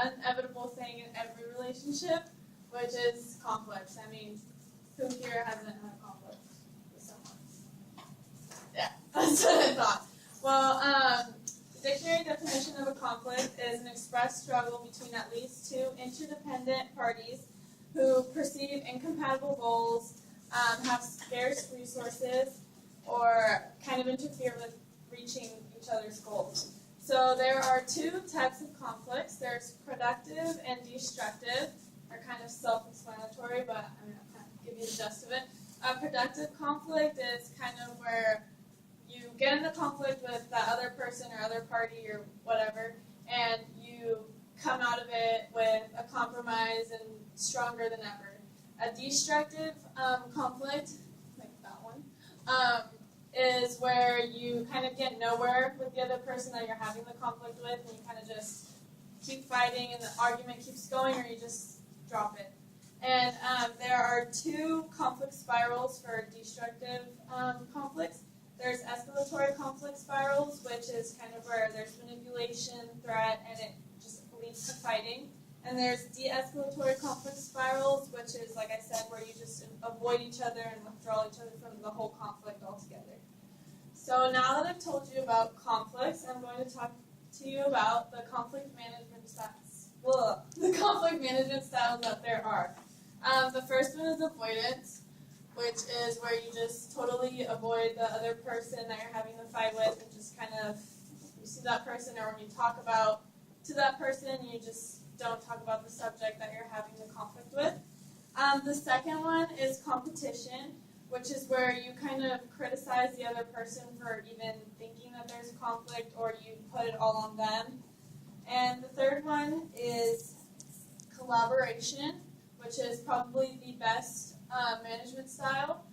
inevitable thing in every relationship, which is conflicts. I mean, who here hasn't had conflict with someone? Yeah, that's what I thought. Well, the dictionary definition of a conflict is an expressed struggle between at least two interdependent parties who perceive incompatible goals, have scarce resources, or kind of interfere with reaching each other's goals. So there are two types of conflicts. There's productive and destructive. They're kind of self-explanatory, but I'm going to kind of give you the gist of it. Productive conflict is kind of where you get into conflict with that other person or other party or whatever, and you come out of it with a compromise and stronger than ever. A destructive conflict, like that one, is where you kind of get nowhere with the other person that you're having the conflict with, and you kind of just keep fighting and the argument keeps going, or you just drop it. And there are two conflict spirals for destructive conflicts. There's escalatory conflict spirals, which is kind of where there's manipulation, threat, and it just leads to fighting. And there's de-escalatory conflict spirals, which is, like I said, where you just avoid each other and withdraw each other from the whole conflict altogether. So now that I've told you about conflicts, I'm going to talk to you about the conflict management styles. The conflict management styles that there are. The first one is avoidance, which is where you just totally avoid the other person that you're having the fight with, and just kind of, you see that person, or when you talk about to that person, you just don't talk about the subject that you're having the conflict with. The second one is competition, which is where you kind of criticize the other person for even thinking that there's a conflict, or you put it all on them. And the third one is collaboration, which is probably the best management style.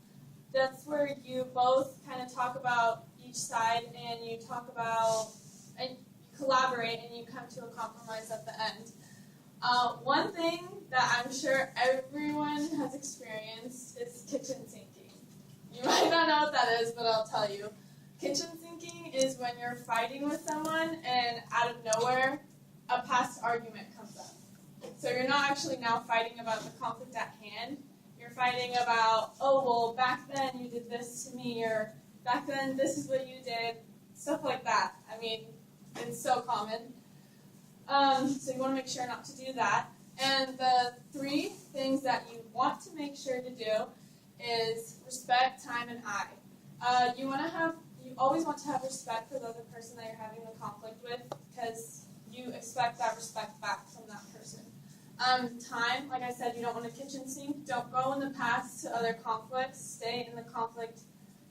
That's where you both kind of talk about each side, and you talk about, and you collaborate, and you come to a compromise at the end. One thing that I'm sure everyone has experienced is kitchen sinking. You might not know what that is, but I'll tell you. Kitchen sinking is when you're fighting with someone and out of nowhere, a past argument comes up. So you're not actually now fighting about the conflict at hand. You're fighting about, oh, well, back then you did this to me, or back then this is what you did, stuff like that. I mean, it's so common. So you want to make sure not to do that. And the three things that you want to make sure to do is respect, time, and I. You always want to have respect for the other person that you're having the conflict with, because you expect that respect back from that person. Time, like I said, you don't want to kitchen sink. Don't go in the past to other conflicts. Stay in the conflict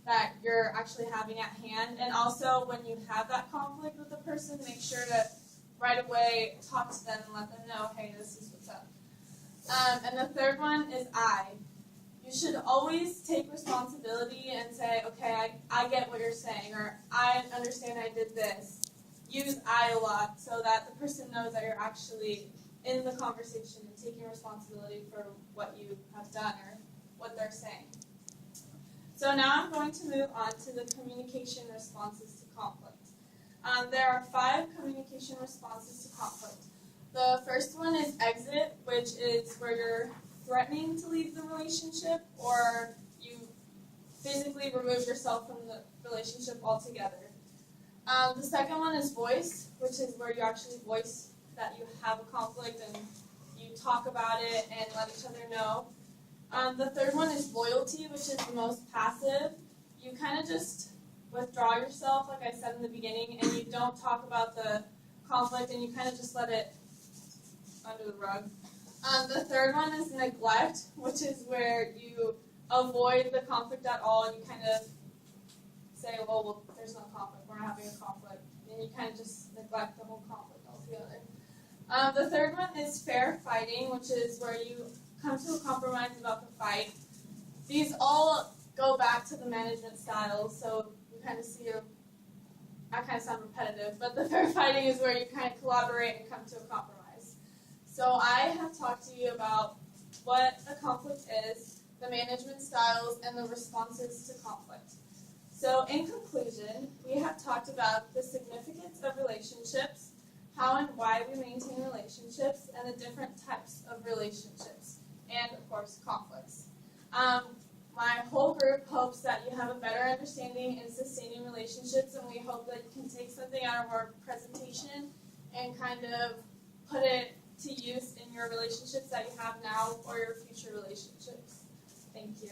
that you're actually having at hand. And also, when you have that conflict with the person, make sure to right away talk to them and let them know, hey, this is what's up. And the third one is I. You should always take responsibility and say, okay, I get what you're saying, or I understand I did this. Use I a lot so that the person knows that you're actually in the conversation and taking responsibility for what you have done or what they're saying. So now I'm going to move on to the communication responses to conflict. There are 5 communication responses to conflict. The first one is exit, which is where you're threatening to leave the relationship, or you physically remove yourself from the relationship altogether. The second one is voice, which is where you actually voice that you have a conflict and you talk about it and let each other know. The third one is loyalty, which is the most passive. You kind of just withdraw yourself, like I said in the beginning, and you don't talk about the conflict, and you kind of just let it under the rug. The third one is neglect, which is where you avoid the conflict at all, and you kind of say, well, there's no conflict, we're not having a conflict, and you kind of just neglect the whole conflict altogether. The third one is fair fighting, which is where you come to a compromise about the fight. These all go back to the management styles, so you kind of see, I kind of sound repetitive, but the fair fighting is where you kind of collaborate and come to a compromise. So I have talked to you about what a conflict is, the management styles, and the responses to conflict. So in conclusion, we have talked about the significance of relationships, how and why we maintain relationships, and the different types of relationships, and of course, conflicts. My whole group hopes that you have a better understanding in sustaining relationships, and we hope that you can take something out of our presentation and kind of put it to use in your relationships that you have now or your future relationships. Thank you.